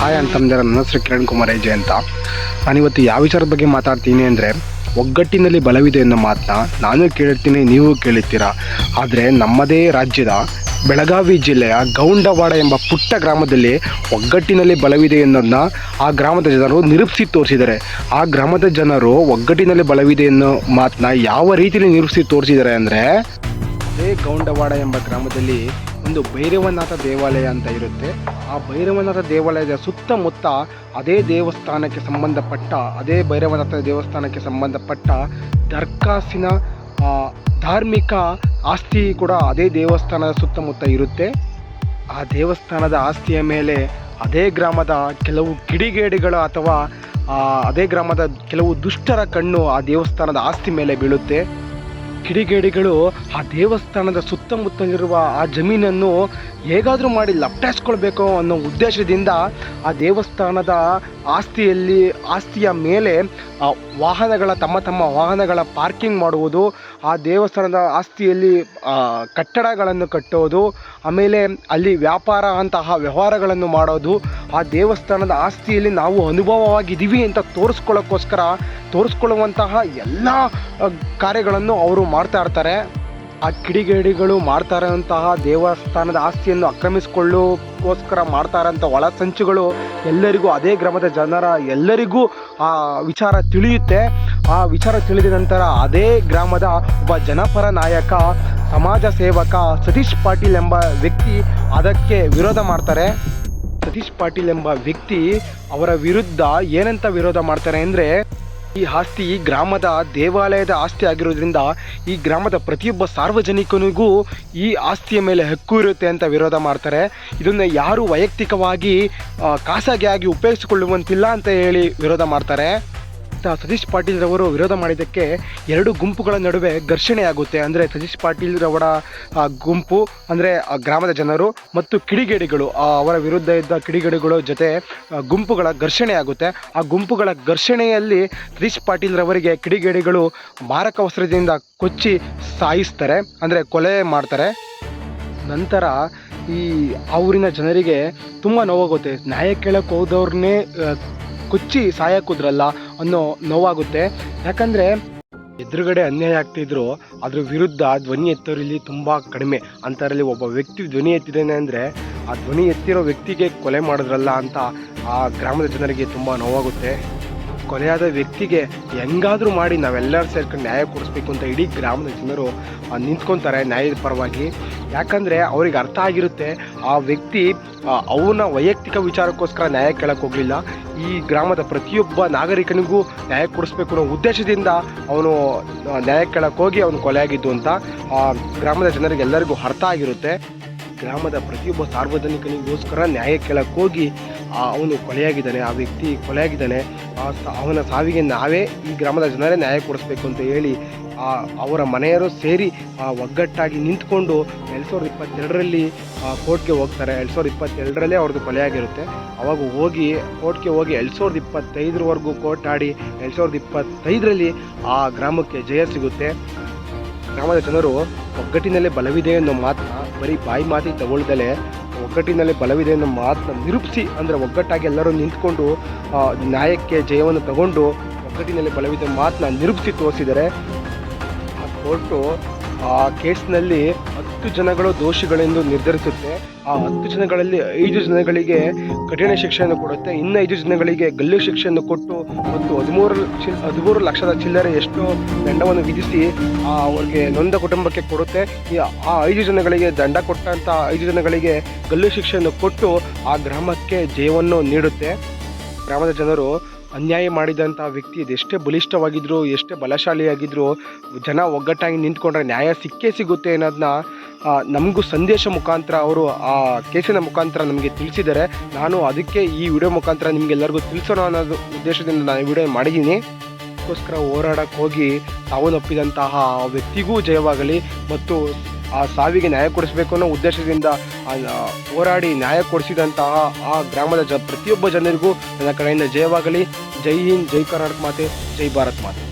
Hi ಅಂತಂದರೆ ನನ್ನ ಹೆಸರು ಕಿರಣ್ ಕುಮಾರ್ ಐಜೆ ಅಂತ. ನಾನಿವತ್ತು ಯಾವ ವಿಚಾರದ ಬಗ್ಗೆ ಮಾತಾಡ್ತೀನಿ ಅಂದರೆ, ಒಗ್ಗಟ್ಟಿನಲ್ಲಿ ಬಲವಿದೆ ಅನ್ನೋ ಮಾತನ್ನ ನಾನು ಕೇಳಿರ್ತೀನಿ, ನೀವು ಕೇಳಿರ್ತೀರಾ. ಆದರೆ ನಮ್ಮದೇ ರಾಜ್ಯದ ಬೆಳಗಾವಿ ಜಿಲ್ಲೆಯ ಗೌಂಡವಾಡ ಎಂಬ ಪುಟ್ಟ ಗ್ರಾಮದಲ್ಲಿ ಒಗ್ಗಟ್ಟಿನಲ್ಲಿ ಬಲವಿದೆ ಅನ್ನೋದನ್ನ ಆ ಗ್ರಾಮದ ಜನರು ನಿರೂಪಿಸಿ ತೋರಿಸಿದ್ದಾರೆ. ಆ ಗ್ರಾಮದ ಜನರು ಒಗ್ಗಟ್ಟಿನಲ್ಲಿ ಬಲವಿದೆ ಅನ್ನೋ ಮಾತನ್ನ ಯಾವ ರೀತಿಯಲ್ಲಿ ನಿರೂಪಿಸಿ ತೋರಿಸಿದ್ದಾರೆ ಅಂದರೆ, ಅದೇ ಗೌಂಡವಾಡ ಎಂಬ ಗ್ರಾಮದಲ್ಲಿ ಒಂದು ಭೈರವನಾಥ ದೇವಾಲಯ ಅಂತ ಇರುತ್ತೆ. ಆ ಭೈರವನಾಥ ದೇವಾಲಯದ ಸುತ್ತಮುತ್ತ ಅದೇ ಭೈರವನಾಥ ದೇವಸ್ಥಾನಕ್ಕೆ ಸಂಬಂಧಪಟ್ಟ ದರ್ಕಾಸಿನ ಧಾರ್ಮಿಕ ಆಸ್ತಿ ಕೂಡ ಅದೇ ದೇವಸ್ಥಾನದ ಸುತ್ತಮುತ್ತ ಇರುತ್ತೆ. ಆ ದೇವಸ್ಥಾನದ ಆಸ್ತಿಯ ಮೇಲೆ ಅದೇ ಗ್ರಾಮದ ಕೆಲವು ಕಿಡಿಗೇಡಿಗಳು ಅಥವಾ ಅದೇ ಗ್ರಾಮದ ಕೆಲವು ದುಷ್ಟರ ಕಣ್ಣು ಆ ದೇವಸ್ಥಾನದ ಆಸ್ತಿ ಮೇಲೆ ಬೀಳುತ್ತೆ. ಕಿಡಿಗೇಡಿಗಳು ಆ ದೇವಸ್ಥಾನದ ಸುತ್ತಮುತ್ತಲಿರುವ ಆ ಜಮೀನನ್ನು ಹೇಗಾದರೂ ಮಾಡಿ ಲಪಟಾಯಿಸ್ಕೊಳ್ಬೇಕು ಅನ್ನೋ ಉದ್ದೇಶದಿಂದ ಆ ದೇವಸ್ಥಾನದ ಆಸ್ತಿಯ ಮೇಲೆ ತಮ್ಮ ವಾಹನಗಳ ಪಾರ್ಕಿಂಗ್ ಮಾಡುವುದು, ಆ ದೇವಸ್ಥಾನದ ಆಸ್ತಿಯಲ್ಲಿ ಕಟ್ಟಡಗಳನ್ನು ಕಟ್ಟೋದು, ಆಮೇಲೆ ಅಲ್ಲಿ ವ್ಯವಹಾರಗಳನ್ನು ಮಾಡೋದು, ಆ ದೇವಸ್ಥಾನದ ಆಸ್ತಿಯಲ್ಲಿ ನಾವು ಅನುಭವವಾಗಿದ್ದೀವಿ ಅಂತ ತೋರಿಸ್ಕೊಳ್ಳುವಂತಹ ಎಲ್ಲ ಕಾರ್ಯಗಳನ್ನು ಅವರು ಮಾಡ್ತಾ ಇರ್ತಾರೆ. ಆ ಕಿಡಿಗೇಡಿಗಳು ಮಾಡ್ತಾ ಇರೋಂತಹ ದೇವಸ್ಥಾನದ ಆಸ್ತಿಯನ್ನು ಆಕ್ರಮಿಸಿಕೊಳ್ಳೋಕ್ಕೋಸ್ಕರ ಮಾಡ್ತಾ ಇರೋಂಥ ಒಳಸಂಚುಗಳು ಅದೇ ಗ್ರಾಮದ ಎಲ್ಲರಿಗೂ ಆ ವಿಚಾರ ತಿಳಿಯುತ್ತೆ. ಆ ವಿಚಾರ ತಿಳಿದ ನಂತರ ಅದೇ ಗ್ರಾಮದ ಒಬ್ಬ ಜನಪರ ನಾಯಕ, ಸಮಾಜ ಸೇವಕ ಸತೀಶ್ ಪಾಟೀಲ್ ಎಂಬ ವ್ಯಕ್ತಿ ಅದಕ್ಕೆ ವಿರೋಧ ಮಾಡ್ತಾರೆ. ಸತೀಶ್ ಪಾಟೀಲ್ ಎಂಬ ವ್ಯಕ್ತಿ ಅವರ ವಿರುದ್ಧ ಏನಂತ ವಿರೋಧ ಮಾಡ್ತಾರೆ ಅಂದರೆ, ಈ ಆಸ್ತಿ ಗ್ರಾಮದ ದೇವಾಲಯದ ಆಸ್ತಿ ಆಗಿರೋದ್ರಿಂದ ಈ ಗ್ರಾಮದ ಪ್ರತಿಯೊಬ್ಬ ಸಾರ್ವಜನಿಕನಿಗೂ ಈ ಆಸ್ತಿಯ ಮೇಲೆ ಹಕ್ಕು ಇರುತ್ತೆ ಅಂತ ವಿರೋಧ ಮಾಡ್ತಾರೆ. ಇದನ್ನು ಯಾರು ವೈಯಕ್ತಿಕವಾಗಿ ಖಾಸಗಿಯಾಗಿ ಉಪಯೋಗಿಸಿಕೊಳ್ಳುವಂತಿಲ್ಲ ಅಂತ ಹೇಳಿ ವಿರೋಧ ಮಾಡ್ತಾರೆ. ಸತೀಶ್ ಪಾಟೀಲ್ ರವರು ವಿರೋಧ ಮಾಡಿದ್ದಕ್ಕೆ ಎರಡು ಗುಂಪುಗಳ ನಡುವೆ ಘರ್ಷಣೆ ಆಗುತ್ತೆ. ಅಂದರೆ ಸತೀಶ್ ಪಾಟೀಲ್ ರವರ ಗುಂಪು ಅಂದರೆ ಗ್ರಾಮದ ಜನರು ಮತ್ತು ಕಿಡಿಗೇಡಿಗಳು, ಅವರ ವಿರುದ್ಧ ಇದ್ದ ಕಿಡಿಗೇಡಿಗಳ ಜೊತೆ ಗುಂಪುಗಳ ಘರ್ಷಣೆ ಆಗುತ್ತೆ. ಆ ಗುಂಪುಗಳ ಘರ್ಷಣೆಯಲ್ಲಿ ಸತೀಶ್ ಪಾಟೀಲ್ ರವರಿಗೆ ಕಿಡಿಗೇಡಿಗಳು ಮಾರಕ ವಸ್ತ್ರದಿಂದ ಕೊಚ್ಚಿ ಸಾಯಿಸ್ತಾರೆ, ಅಂದರೆ ಕೊಲೆ ಮಾಡ್ತಾರೆ. ನಂತರ ಆ ಊರಿನ ಜನರಿಗೆ ತುಂಬ ನೋವಾಗುತ್ತೆ. ನ್ಯಾಯ ಕೇಳಕ್ಕೆ ಹೋದವ್ರನ್ನೇ ಕೊಚ್ಚಿ ಸಾಯಕುದ್ರಲ್ಲ ಅನ್ನೋ ನೋವಾಗುತ್ತೆ. ಯಾಕಂದರೆ ಎದುರುಗಡೆ ಅನ್ಯಾಯ ಆಗ್ತಿದ್ರು ಅದ್ರ ವಿರುದ್ಧ ಧ್ವನಿ ಎತ್ತೋರು ಇಲ್ಲಿ ತುಂಬ ಕಡಿಮೆ. ಅಂಥದ್ರಲ್ಲಿ ಒಬ್ಬ ವ್ಯಕ್ತಿ ಧ್ವನಿ ಎತ್ತಿದ್ದಾನೆ ಅಂದರೆ ಆ ಧ್ವನಿ ಎತ್ತಿರೋ ವ್ಯಕ್ತಿಗೆ ಕೊಲೆ ಮಾಡಿದ್ರಲ್ಲ ಅಂತ ಆ ಗ್ರಾಮದ ಜನರಿಗೆ ತುಂಬ ನೋವಾಗುತ್ತೆ. ಕೊಲೆಯಾದ ವ್ಯಕ್ತಿಗೆ ಹೆಂಗಾದರೂ ಮಾಡಿ ನಾವೆಲ್ಲರೂ ಸೇರ್ಕೊಂಡು ನ್ಯಾಯ ಕೊಡಿಸ್ಬೇಕು ಅಂತ ಇಡೀ ಗ್ರಾಮದ ಜನರು ನಿಂತ್ಕೊತಾರೆ ನ್ಯಾಯದ ಪರವಾಗಿ. ಯಾಕಂದರೆ ಅವ್ರಿಗೆ ಅರ್ಥ ಆಗಿರುತ್ತೆ, ಆ ವ್ಯಕ್ತಿ ಅವನ ವೈಯಕ್ತಿಕ ವಿಚಾರಕ್ಕೋಸ್ಕರ ನ್ಯಾಯ ಕೇಳಕ್ಕೆ ಹೋಗಲಿಲ್ಲ, ಈ ಗ್ರಾಮದ ಪ್ರತಿಯೊಬ್ಬ ನಾಗರಿಕನಿಗೂ ನ್ಯಾಯ ಕೊಡಿಸ್ಬೇಕು ಅನ್ನೋ ಉದ್ದೇಶದಿಂದ ಅವನು ನ್ಯಾಯ ಕೇಳಕ್ಕೆ ಹೋಗಿ ಅವನು ಕೊಲೆಯಾಗಿದ್ದು ಅಂತ ಆ ಗ್ರಾಮದ ಜನರಿಗೆ ಎಲ್ಲರಿಗೂ ಅರ್ಥ ಆಗಿರುತ್ತೆ. ಗ್ರಾಮದ ಪ್ರತಿಯೊಬ್ಬ ಸಾರ್ವಜನಿಕನಿಗೋಸ್ಕರ ನ್ಯಾಯ ಕೇಳಕ್ಕೆ ಹೋಗಿ ಅವನು ಕೊಲೆಯಾಗಿದ್ದಾನೆ, ಆ ವ್ಯಕ್ತಿ ಕೊಲೆಯಾಗಿದ್ದಾನೆ. ಅವನ ಸಾವಿಗೆ ನಾವೇ ಈ ಗ್ರಾಮದ ಜನರೇ ನ್ಯಾಯ ಕೊಡಿಸ್ಬೇಕು ಅಂತ ಹೇಳಿ ಅವರ ಮನೆಯವರು ಸೇರಿ ಒಗ್ಗಟ್ಟಾಗಿ ನಿಂತ್ಕೊಂಡು 2022ರಲ್ಲಿ ಕೋರ್ಟ್ಗೆ ಹೋಗ್ತಾರೆ. 2022ರಲ್ಲೇ ಅವ್ರದ್ದು ಕೊಲೆಯಾಗಿರುತ್ತೆ. ಅವಾಗ ಕೋರ್ಟ್ಗೆ ಹೋಗಿ 2025ರವರೆಗೂ ಕೋರ್ಟ್ ಆಡಿ 2025ರಲ್ಲಿ ಆ ಗ್ರಾಮಕ್ಕೆ ಜಯ ಸಿಗುತ್ತೆ. ಗ್ರಾಮದ ಜನರು ಒಗ್ಗಟ್ಟಿನಲ್ಲೇ ಬಲವಿದೆ ಅನ್ನೋ ಮಾತನ್ನ ಬರೀ ಬಾಯಿ ಮಾತಿ ತಗೊಳ್ದಲೇ ಒಗ್ಗಟ್ಟಿನಲ್ಲಿ ಬಲವಿದೆ ಅನ್ನೋ ಮಾತನ್ನ ನಿರೂಪಿಸಿ, ಅಂದರೆ ಒಗ್ಗಟ್ಟಾಗಿ ಎಲ್ಲರೂ ನಿಂತ್ಕೊಂಡು ನ್ಯಾಯಕ್ಕೆ ಜಯವನ್ನು ತಗೊಂಡು ಒಗ್ಗಟ್ಟಿನಲ್ಲಿ ಬಲವಿದೆ ಮಾತನ್ನ ನಿರೂಪಿಸಿ ತೋರಿಸಿದ್ದಾರೆ. ಆ ಕೋರ್ಟು ಆ ಕೇಸ್ನಲ್ಲಿ 10 ಜನಗಳು ದೋಷಿಗಳೆಂದು ನಿರ್ಧರಿಸುತ್ತೆ. ಆ 10 ಜನಗಳಲ್ಲಿ 5 ಜನಗಳಿಗೆ ಕಠಿಣ ಶಿಕ್ಷೆಯನ್ನು ಕೊಡುತ್ತೆ, ಇನ್ನು 5 ಜನಗಳಿಗೆ ಗಲ್ಲು ಶಿಕ್ಷೆಯನ್ನು ಕೊಟ್ಟು ಮತ್ತು 13 ಲಕ್ಷದ ಚಿಲ್ಲರೆ ಎಷ್ಟೋ ದಂಡವನ್ನು ವಿಧಿಸಿ ಅವ್ರಿಗೆ ನೊಂದ ಕುಟುಂಬಕ್ಕೆ ಕೊಡುತ್ತೆ. ಆ 5 ಜನಗಳಿಗೆ ದಂಡ ಕೊಟ್ಟಂಥ 5 ಜನಗಳಿಗೆ ಗಲ್ಲು ಶಿಕ್ಷೆಯನ್ನು ಕೊಟ್ಟು ಆ ಗ್ರಾಮಕ್ಕೆ ಜಯವನ್ನು ನೀಡುತ್ತೆ. ಗ್ರಾಮದ ಜನರು ಅನ್ಯಾಯ ಮಾಡಿದಂಥ ವ್ಯಕ್ತಿ ಎಷ್ಟೇ ಬಲಿಷ್ಠವಾಗಿದ್ದರು, ಎಷ್ಟೇ ಬಲಶಾಲಿಯಾಗಿದ್ದರೂ ಜನ ಒಗ್ಗಟ್ಟಾಗಿ ನಿಂತ್ಕೊಂಡ್ರೆ ನ್ಯಾಯ ಸಿಕ್ಕೇ ಸಿಗುತ್ತೆ ಅನ್ನೋದನ್ನ ನಮಗೂ ಸಂದೇಶ ಮುಖಾಂತರ ಅವರು ಆ ಕೇಸಿನ ಮುಖಾಂತರ ನಮಗೆ ತಿಳಿಸಿದ್ದಾರೆ. ನಾನು ಅದಕ್ಕೆ ಈ ವಿಡಿಯೋ ಮುಖಾಂತರ ನಿಮಗೆಲ್ಲರಿಗೂ ತಿಳಿಸೋಣ ಅನ್ನೋದು ಉದ್ದೇಶದಿಂದ ನಾನು ಈ ವಿಡಿಯೋ ಮಾಡಿದ್ದೀನಿ. ಅದಕ್ಕೋಸ್ಕರ ಹೋರಾಡಕ್ಕೆ ಹೋಗಿ ಸಾವನ್ನಪ್ಪಿದಂತಹ ವ್ಯಕ್ತಿಗೂ ಜಯವಾಗಲಿ ಮತ್ತು ಆ ಸಾವಿಗೆ ನ್ಯಾಯ ಕೊಡಿಸಬೇಕು ಅನ್ನೋ ಉದ್ದೇಶದಿಂದ ಹೋರಾಡಿ ನ್ಯಾಯ ಕೊಡಿಸಿದಂತಹ ಆ ಗ್ರಾಮದ ಪ್ರತಿಯೊಬ್ಬ ಜನರಿಗೂ ನನ್ನ ಕಡೆಯಿಂದ ಜಯವಾಗಲಿ. ಜೈ ಹಿಂದ್, ಜೈ ಕರ್ನಾಟಕ ಮಾತೆ, ಜೈ ಭಾರತ್ ಮಾತೆ.